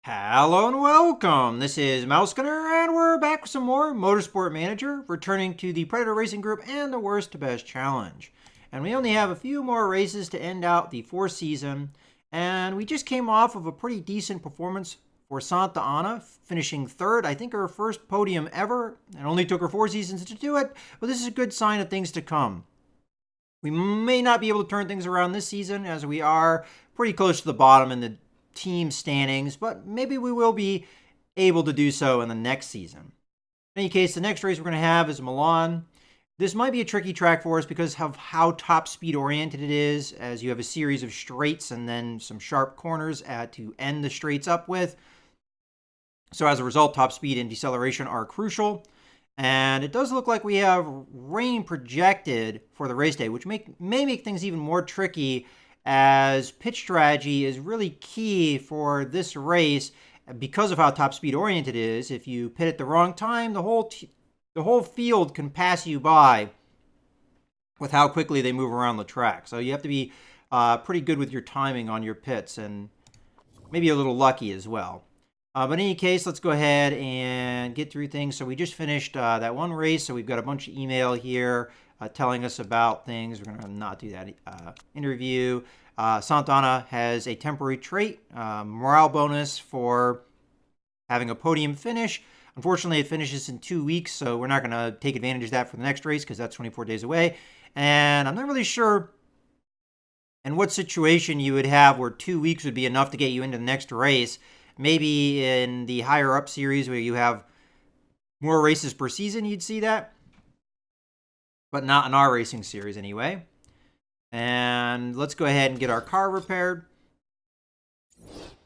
Hello and welcome. This is Mouse Gunner, and we're back with some more Motorsport Manager, returning to the Predator Racing Group and the Worst to Best Challenge. And we only have a few more races to end out the fourth season, and we just came off of a pretty decent performance for Santa Ana, finishing third. I think her first podium ever. It only took her 4 seasons to do it, but this is a good sign of things to come. We may not be able to turn things around this season, as we are pretty close to the bottom in the team standings, but maybe we will be able to do so in the next season. In any case, the next race we're going to have is Milan. This might be a tricky track for us because of how top speed oriented it is, as you have a series of straights and then some sharp corners to end the straights up with. So as a result, top speed and deceleration are crucial. And it does look like we have rain projected for the race day, which may make things even more tricky, as pitch strategy is really key for this race because of how top speed oriented it is. If you pit at the wrong time, the whole field can pass you by with how quickly they move around the track. So you have to be pretty good with your timing on your pits, and maybe a little lucky as well. But in any case, let's go ahead and get through things. So we just finished that one race, so we've got a bunch of email here telling us about things. We're going to not do that interview. Santa Ana has a temporary trait, morale bonus for having a podium finish. Unfortunately, it finishes in 2 weeks, so we're not going to take advantage of that for the next race because that's 24 days away. And I'm not really sure in what situation you would have where 2 weeks would be enough to get you into the next race. Maybe in the higher up series where you have more races per season, you'd see that. But not in our racing series anyway. And let's go ahead and get our car repaired.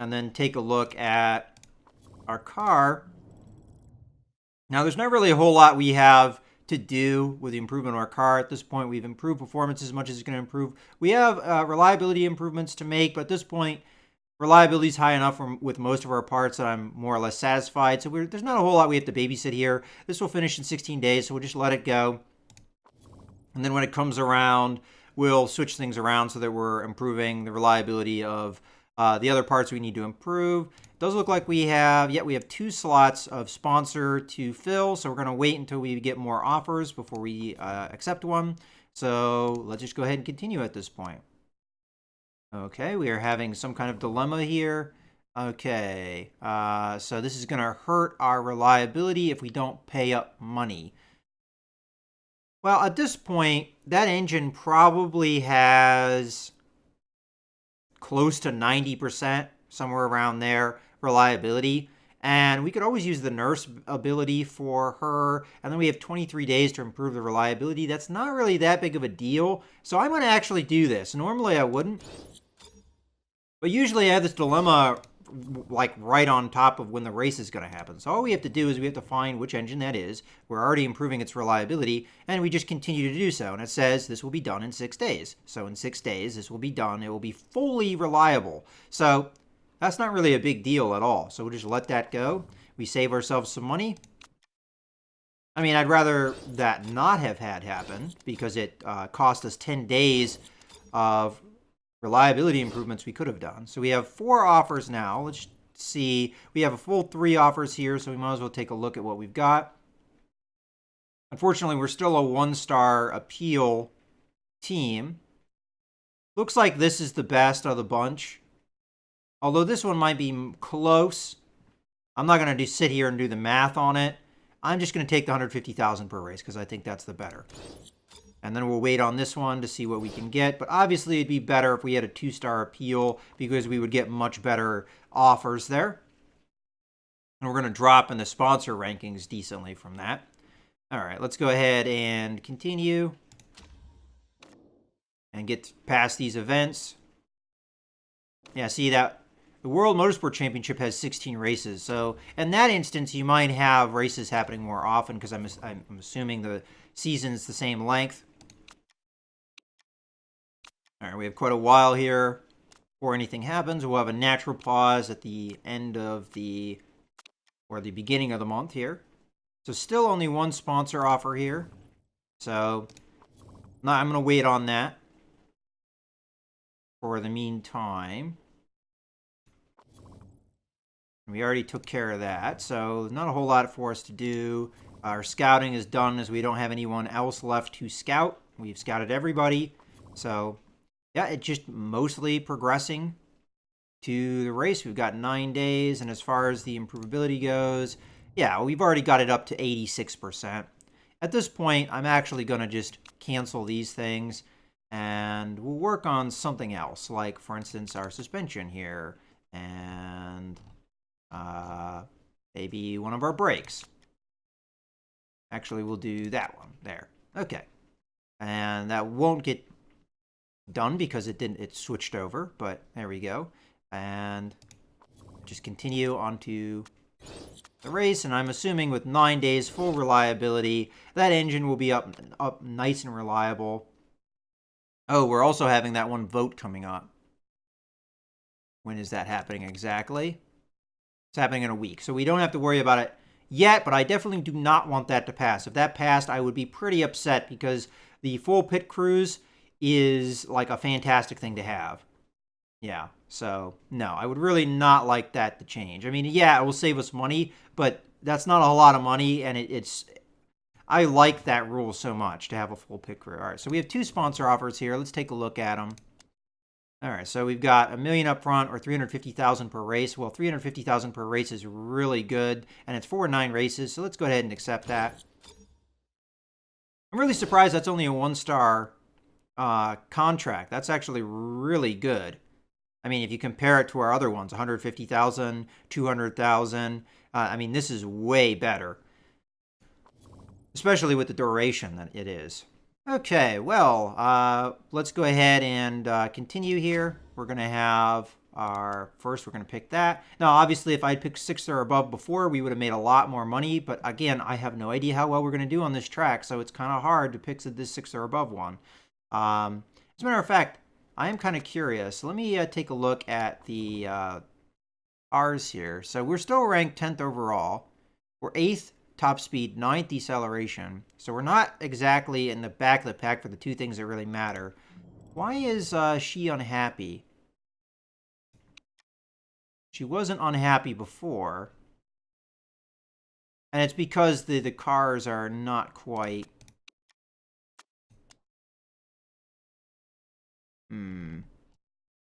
And then take a look at our car. Now, there's not really a whole lot we have to do with the improvement of our car. At this point, we've improved performance as much as it's going to improve. We have reliability improvements to make, but at this point, reliability is high enough with most of our parts that I'm more or less satisfied. So there's not a whole lot we have to babysit here. This will finish in 16 days, so we'll just let it go. And then when it comes around, we'll switch things around so that we're improving the reliability of the other parts we need to improve. It does look like we have 2 slots of sponsor to fill, so we're going to wait until we get more offers before we accept one. So let's just go ahead and continue at this point. Okay, we are having some kind of dilemma here. Okay, so this is going to hurt our reliability if we don't pay up money. Well, at this point, that engine probably has close to 90%, somewhere around there, reliability. And we could always use the nurse ability for her. And then we have 23 days to improve the reliability. That's not really that big of a deal. So I'm going to actually do this. Normally I wouldn't. But usually I have this dilemma like right on top of when the race is going to happen. So all we have to do is we have to find which engine that is. We're already improving its reliability, and we just continue to do so. And it says this will be done in 6 days. So in 6 days, this will be done. It will be fully reliable. So that's not really a big deal at all. So we'll just let that go. We save ourselves some money. I mean, I'd rather that not have had happen because it cost us 10 days of reliability improvements we could have done. So we have 4 offers now. Let's see. We have a full 3 offers here, so we might as well take a look at what we've got. Unfortunately, we're still a 1-star appeal team. Looks like this is the best of the bunch. Although this one might be close. I'm not going to sit here and do the math on it. I'm just going to take the $150,000 per race because I think that's the better. And then we'll wait on this one to see what we can get. But obviously, it'd be better if we had a 2-star appeal because we would get much better offers there. And we're going to drop in the sponsor rankings decently from that. All right, let's go ahead and continue and get past these events. Yeah, see that the World Motorsport Championship has 16 races. So in that instance, you might have races happening more often because I'm assuming the season's the same length. All right, we have quite a while here before anything happens. We'll have a natural pause at the end of the beginning of the month here. So still only 1 sponsor offer here. So I'm going to wait on that for the meantime. We already took care of that, so not a whole lot for us to do. Our scouting is done as we don't have anyone else left to scout. We've scouted everybody. So, yeah, it's just mostly progressing to the race. We've got 9 days, and as far as the improvability goes, yeah, we've already got it up to 86%. At this point, I'm actually going to just cancel these things, and we'll work on something else, like, for instance, our suspension here, and maybe one of our brakes. Actually, we'll do that one there. Okay. And that won't get done because it switched over, but there we go. And just continue on to the race, and I'm assuming with 9 days full reliability, that engine will be up nice and reliable. Oh, we're also having that one vote coming up. When is that happening exactly? It's happening in a week, so we don't have to worry about it yet, but I definitely do not want that to pass. If that passed, I would be pretty upset because the full pit cruise is like a fantastic thing to have. Yeah, so no, I would really not like that to change. I mean, yeah, it will save us money, but that's not a lot of money, and I like that rule so much to have a full pit crew. All right, so we have 2 sponsor offers here. Let's take a look at them. All right, so we've got $1 million up front or $350,000 per race. Well, $350,000 per race is really good, and it's for 9 races, so let's go ahead and accept that. I'm really surprised that's only a 1-star contract. That's actually really good. I mean, if you compare it to our other ones, 150,000, 200,000, I mean, this is way better, especially with the duration that it is. Okay, well, let's go ahead and continue here. We're going to have our first, we're going to pick that. Now, obviously, if I'd picked 6th or above before, we would have made a lot more money. But again, I have no idea how well we're going to do on this track, so it's kind of hard to pick this 6th or above one. As a matter of fact, I am kind of curious. Let me take a look at the R's here. So we're still ranked 10th overall. We're 8th top speed, 9th deceleration. So we're not exactly in the back of the pack for the 2 things that really matter. Why is she unhappy? She wasn't unhappy before. And it's because the cars are not quite...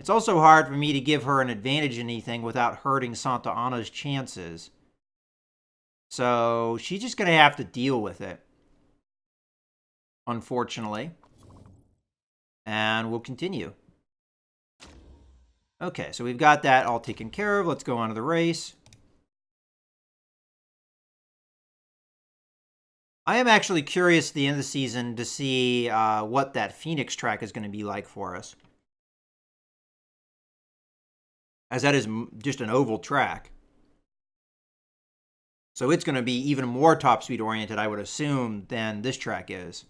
It's also hard for me to give her an advantage in anything without hurting Santa Ana's chances. So she's just going to have to deal with it, unfortunately. And we'll continue. Okay, so we've got that all taken care of. Let's go on to the race. I am actually curious at the end of the season to see what that Phoenix track is going to be like for us, as that is just an oval track. So it's going to be even more top speed oriented, I would assume, than this track is.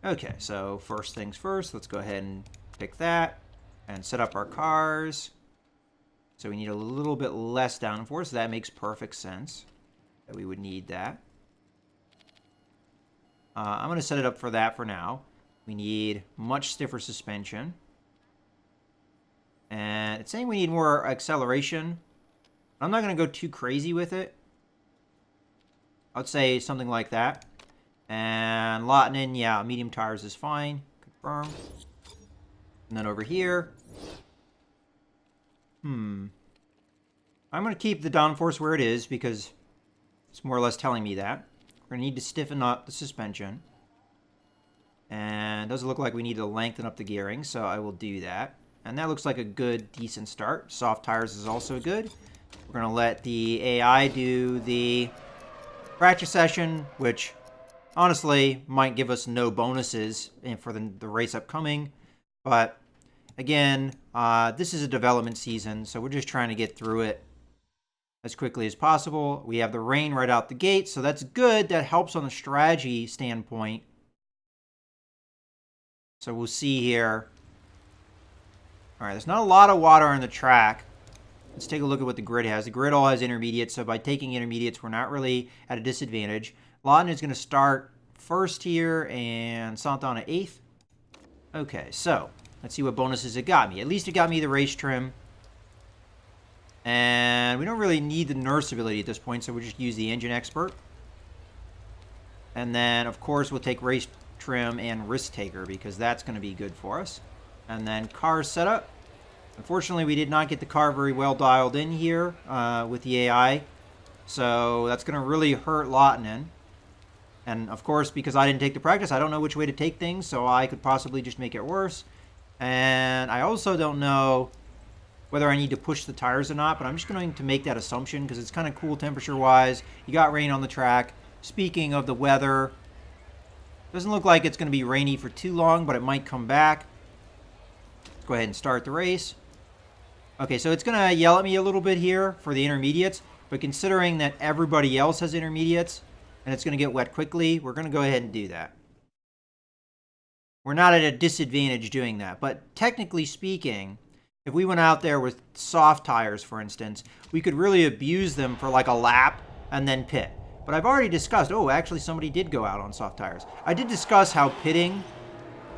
Okay, so first things first, let's go ahead and pick that and set up our cars. So we need a little bit less downforce. That makes perfect sense that we would need that. I'm going to set it up for that for now. We need much stiffer suspension. And it's saying we need more acceleration. I'm not going to go too crazy with it. I'd say something like that. And Lottonen, yeah, medium tires is fine. Confirm. And then over here. I'm going to keep the downforce where it is because it's more or less telling me that. We're going to need to stiffen up the suspension. And it doesn't look like we need to lengthen up the gearing, so I will do that. And that looks like a good, decent start. Soft tires is also good. We're going to let the AI do the practice session, which honestly might give us no bonuses for the race upcoming. But again, this is a development season, so we're just trying to get through it as quickly as possible. We have the rain right out the gate, so that's good. That helps on the strategy standpoint. So we'll see here. All right, there's not a lot of water on the track. Let's take a look at what the grid has. The grid all has intermediates, so by taking intermediates, we're not really at a disadvantage. Lawton is going to start first here, and Santa Ana 8th. Okay, so Let's see what bonuses it got me. At least it got me the race trim. And we don't really need the nurse ability at this point, so we'll just use the engine expert. And then, of course, we'll take race trim and risk taker because that's going to be good for us. And then car setup. Unfortunately, we did not get the car very well dialed in here with the AI. So that's going to really hurt Lottinen. And, of course, because I didn't take the practice, I don't know which way to take things, so I could possibly just make it worse. And I also don't know whether I need to push the tires or not, but I'm just going to make that assumption because it's kind of cool temperature-wise. You got rain on the track. Speaking of the weather, doesn't look like it's going to be rainy for too long, but it might come back. Let's go ahead and start the race. Okay, so it's going to yell at me a little bit here for the intermediates, but considering that everybody else has intermediates and it's going to get wet quickly, we're going to go ahead and do that. We're not at a disadvantage doing that, but technically speaking, if we went out there with soft tires, for instance, we could really abuse them for like a lap and then pit. But I've already discussed, oh, actually somebody did go out on soft tires. I did discuss how pitting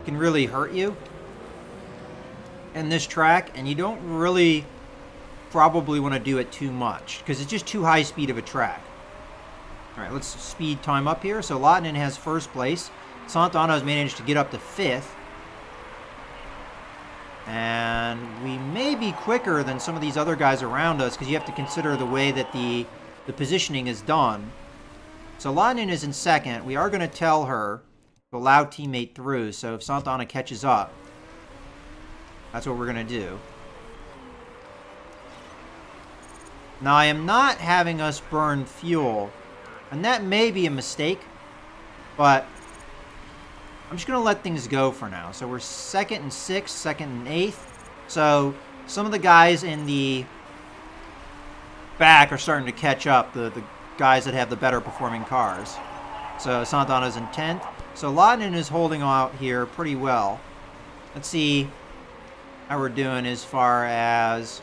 can really hurt you in this track, and you don't really probably want to do it too much because it's just too high speed of a track. All right, let's speed time up here. So Lottinen has first place. Santana's managed to get up to 5th. And we may be quicker than some of these other guys around us because you have to consider the way that the positioning is done. So Lottinen is in 2nd. We are going to tell her to allow teammate through. So if Santana catches up, that's what we're going to do. Now I am not having us burn fuel. And that may be a mistake. But I'm just going to let things go for now. So we're 2nd and 6th, 2nd and 8th. So some of the guys in the back are starting to catch up, the guys that have the better performing cars. So Santana's in 10th. So Lottinen is holding out here pretty well. Let's see how we're doing as far as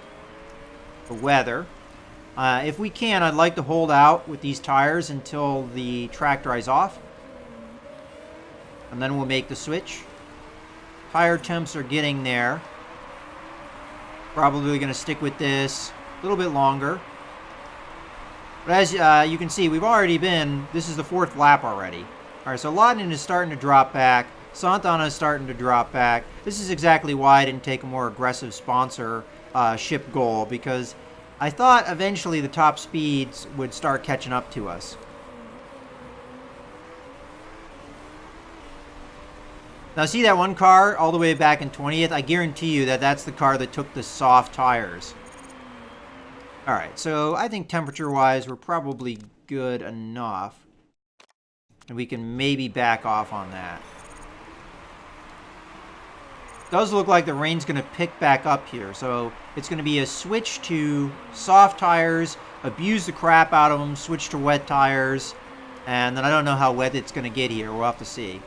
the weather. If we can, I'd like to hold out with these tires until the track dries off. And then we'll make the switch. Tire temps are getting there. Probably going to stick with this a little bit longer. But as you can see, we've already been, this is the 4th lap already. All right, so Lottinen is starting to drop back. Santana is starting to drop back. This is exactly why I didn't take a more aggressive sponsorship goal, because I thought eventually the top speeds would start catching up to us. Now see that one car all the way back in 20th? I guarantee you that that's the car that took the soft tires. Alright, so I think temperature-wise we're probably good enough. And we can maybe back off on that. Does look like the rain's going to pick back up here. So it's going to be a switch to soft tires, abuse the crap out of them, switch to wet tires. And then I don't know how wet it's going to get here. We'll have to see.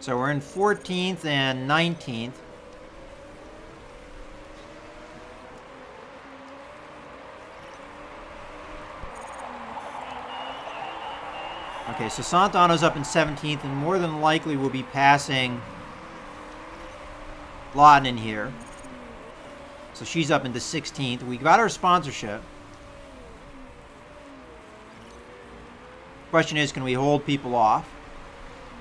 So we're in 14th and 19th. Okay, so Santana's up in 17th, and more than likely will be passing Lottinen here. So she's up into 16th. We got our sponsorship. Question is, can we hold people off?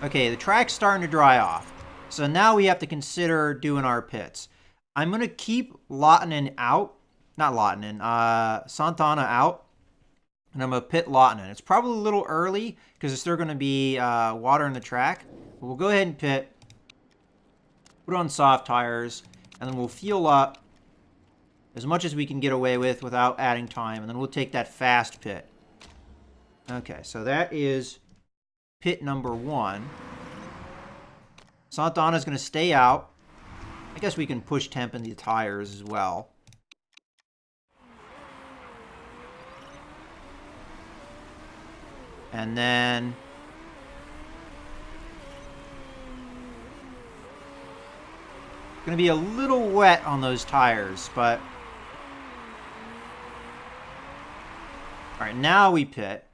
Okay, the track's starting to dry off. So now we have to consider doing our pits. I'm going to keep Lottinen out. Not Lottinen, Santana out. And I'm going to pit Lottinen. It's probably a little early because there's still going to be water in the track. But we'll go ahead and pit. Put on soft tires. And then we'll fuel up as much as we can get away with without adding time. And then we'll take that fast pit. Okay, so that is pit number 1. Santana's going to stay out. I guess we can push temp in the tires as well. And then it's going to be a little wet on those tires, but all right, now we pit.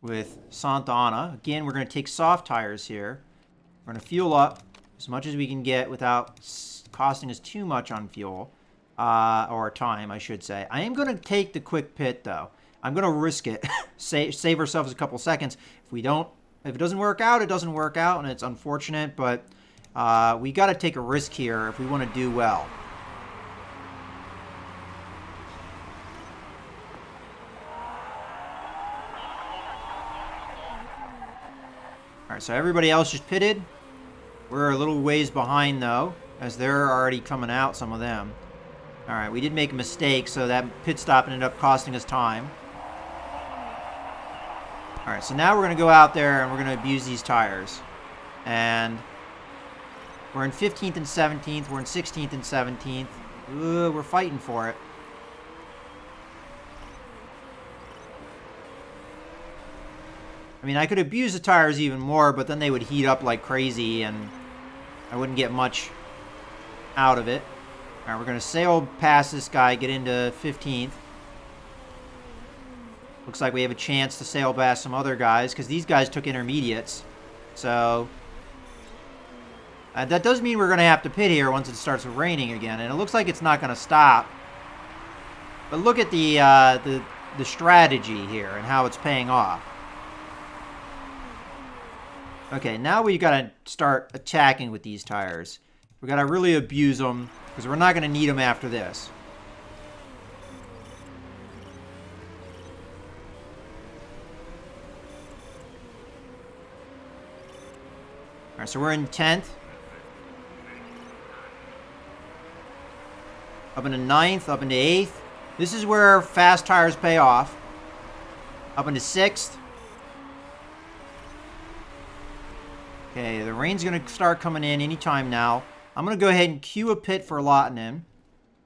with Santa Ana. Again, we're going to take soft tires here. We're going to fuel up as much as we can get without costing us too much on fuel. Or time, I should say. I am going to take the quick pit, though. I'm going to risk it. Save ourselves a couple seconds. If it doesn't work out, it doesn't work out, and it's unfortunate, but we got to take a risk here if we want to do well. All right, so everybody else just pitted. We're a little ways behind, though, as they're already coming out, some of them. All right, we did make a mistake, so that pit stop ended up costing us time. All right, so now we're going to go out there and we're going to abuse these tires. And we're in 15th and 17th. We're in 16th and 17th. Ooh, we're fighting for it. I mean, I could abuse the tires even more, but then they would heat up like crazy and I wouldn't get much out of it. All right, we're going to sail past this guy, get into 15th. Looks like we have a chance to sail past some other guys because these guys took intermediates. So that does mean we're going to have to pit here once it starts raining again. And it looks like it's not going to stop. But look at the strategy here and how it's paying off. Okay, now we got to start attacking with these tires. We got to really abuse them because we're not going to need them after this. All right, so we're in 10th. Up into 9th, up into 8th. This is where fast tires pay off. Up into 6th. Okay, the rain's going to start coming in anytime now. I'm going to go ahead and cue a pit for Lottinen.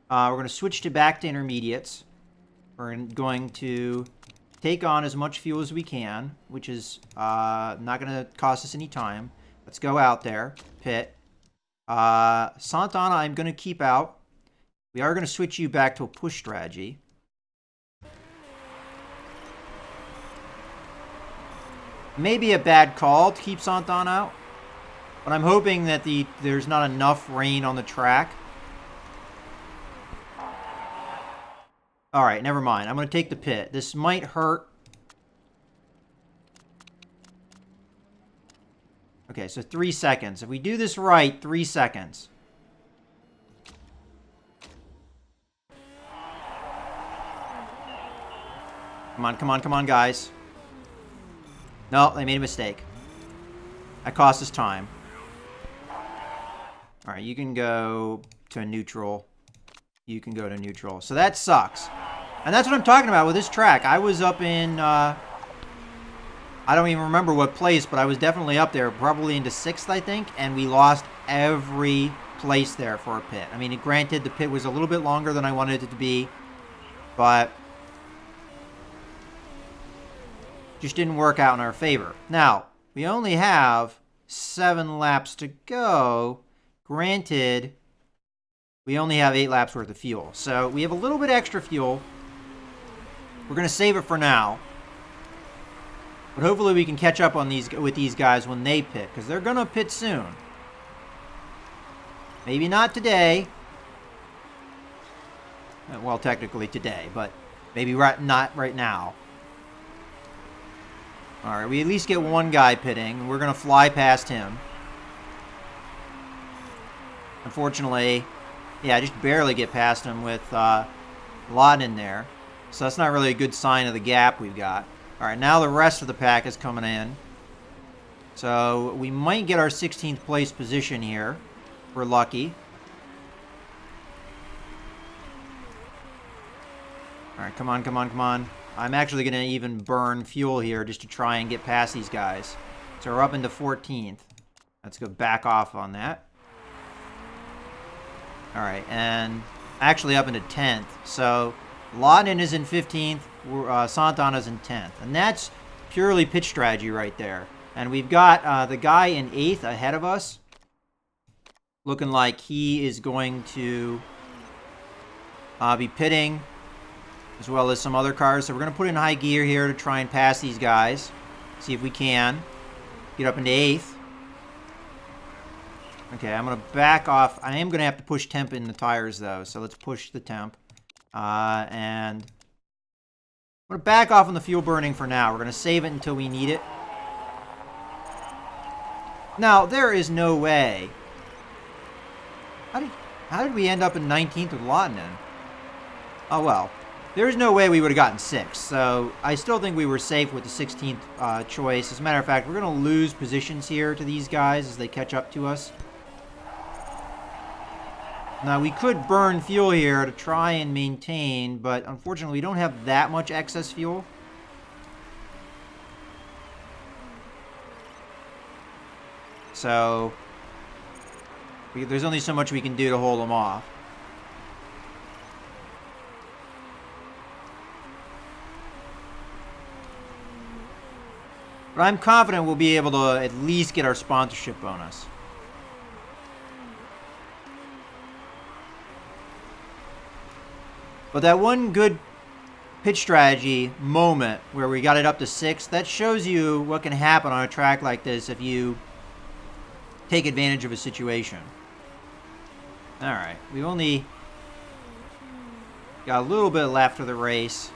We're going to switch back to intermediates. We're going to take on as much fuel as we can, which is not going to cost us any time. Let's go out there, pit. Santa Ana, I'm going to keep out. We are going to switch you back to a push strategy. Maybe a bad call to keep Santa Ana out. But I'm hoping that there's not enough rain on the track. Alright, never mind. I'm going to take the pit. This might hurt. Okay, so 3 seconds. If we do this right, 3 seconds. Come on, come on, come on, guys. No, they made a mistake. That cost us time. Alright, you can go to neutral. You can go to neutral. So that sucks. And that's what I'm talking about with this track. I was up in, I don't even remember what place, but I was definitely up there, probably into 6th, I think, and we lost every place there for a pit. I mean, granted, the pit was a little bit longer than I wanted it to be, but just didn't work out in our favor. Now, we only have 7 laps to go. Granted, we only have 8 laps worth of fuel. So we have a little bit extra fuel. We're going to save it for now. But hopefully we can catch up on with these guys when they pit, because they're going to pit soon. Maybe not today. Well, technically today, but maybe not right now. Alright, we at least get one guy pitting. We're going to fly past him. Unfortunately, yeah, just barely get past him with Lottinen there. So that's not really a good sign of the gap we've got. Alright, now the rest of the pack is coming in. So we might get our 16th place position here. We're lucky. Alright, come on, come on, come on. I'm actually going to even burn fuel here just to try and get past these guys. So we're up into 14th. Let's go back off on that. Alright, and actually up into 10th. So Lottinen is in 15th. Santa Ana is in 10th. And that's purely pitch strategy right there. And we've got the guy in 8th ahead of us. Looking like he is going to be pitting, as well as some other cars. So we're going to put in high gear here to try and pass these guys. See if we can get up into 8th. Okay, I'm going to back off. I am going to have to push temp in the tires, though. So let's push the temp. And I'm going to back off on the fuel burning for now. We're going to save it until we need it. Now, there is no way. How did we end up in 19th with Lottinen? Oh, well. There's no way we would have gotten 6th. So I still think we were safe with the 16th choice. As a matter of fact, we're going to lose positions here to these guys as they catch up to us. Now, we could burn fuel here to try and maintain, but unfortunately, we don't have that much excess fuel. So, there's only so much we can do to hold them off. But I'm confident we'll be able to at least get our sponsorship bonus. But that one good pitch strategy moment where we got it up to 6th, that shows you what can happen on a track like this if you take advantage of a situation. Alright, we've only got a little bit left of the race.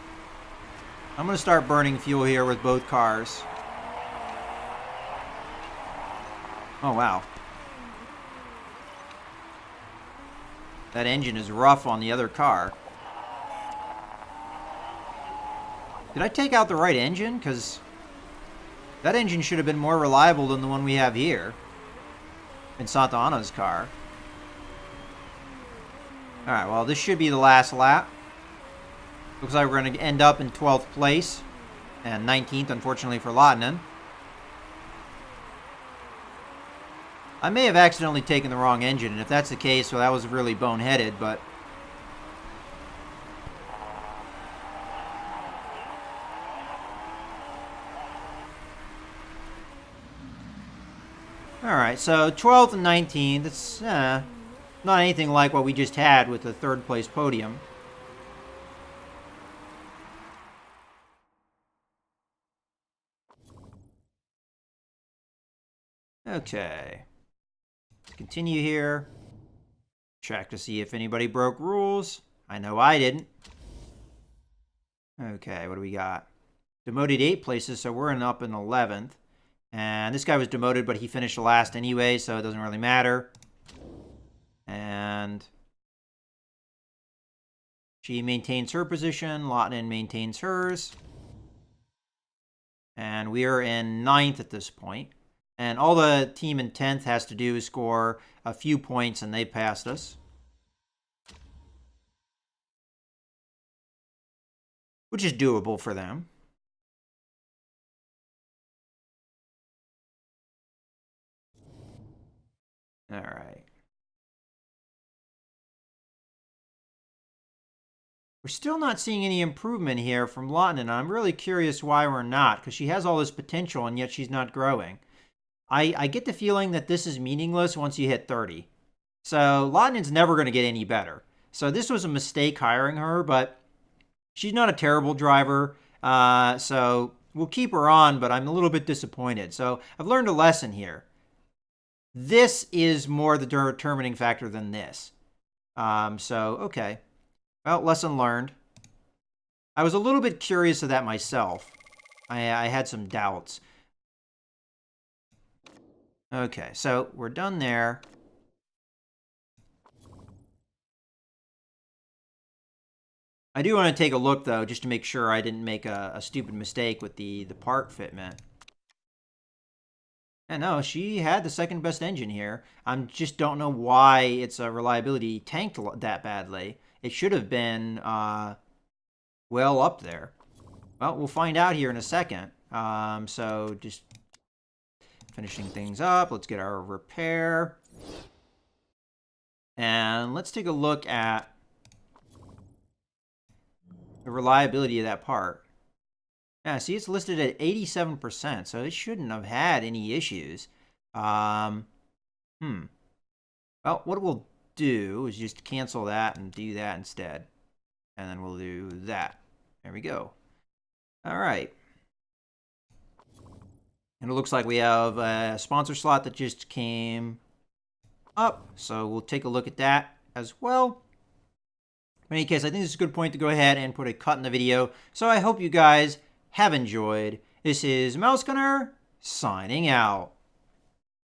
I'm going to start burning fuel here with both cars. Oh, wow. That engine is rough on the other car. Did I take out the right engine? Because that engine should have been more reliable than the one we have here in Santa Ana's car. Alright, well, this should be the last lap. Looks like we're going to end up in 12th place. And 19th, unfortunately, for Lottinen. I may have accidentally taken the wrong engine, and if that's the case, well, that was really boneheaded, but... Alright, so 12th and 19th, it's not anything like what we just had with the 3rd place podium. Okay. Let's continue here. Check to see if anybody broke rules. I know I didn't. Okay, what do we got? Demoted 8 places, so we're up in 11th. And this guy was demoted, but he finished last anyway, so it doesn't really matter. And she maintains her position. Lottinen maintains hers. And we are in 9th at this point. And all the team in 10th has to do is score a few points, and they passed us. Which is doable for them. All right. We're still not seeing any improvement here from Lottinen. I'm really curious why we're not, because she has all this potential, and yet she's not growing. I get the feeling that this is meaningless once you hit 30. So Lottinen's never going to get any better. So this was a mistake hiring her, but she's not a terrible driver. So we'll keep her on, but I'm a little bit disappointed. So I've learned a lesson here. This is more the determining factor than this. Okay. Well, lesson learned. I was a little bit curious of that myself. I had some doubts. Okay, so we're done there. I do want to take a look, though, just to make sure I didn't make a stupid mistake with the part fitment. And no, she had the second best engine here. I just don't know why its reliability tanked that badly. It should have been well up there. Well, we'll find out here in a second. So just finishing things up. Let's get our repair. And let's take a look at the reliability of that part. Yeah, see, it's listed at 87%, so it shouldn't have had any issues. Well, what we'll do is just cancel that and do that instead. And then we'll do that. There we go. All right. And it looks like we have a sponsor slot that just came up. So we'll take a look at that as well. In any case, I think this is a good point to go ahead and put a cut in the video. So I hope you guys have enjoyed. This is Mouse Gunner signing out.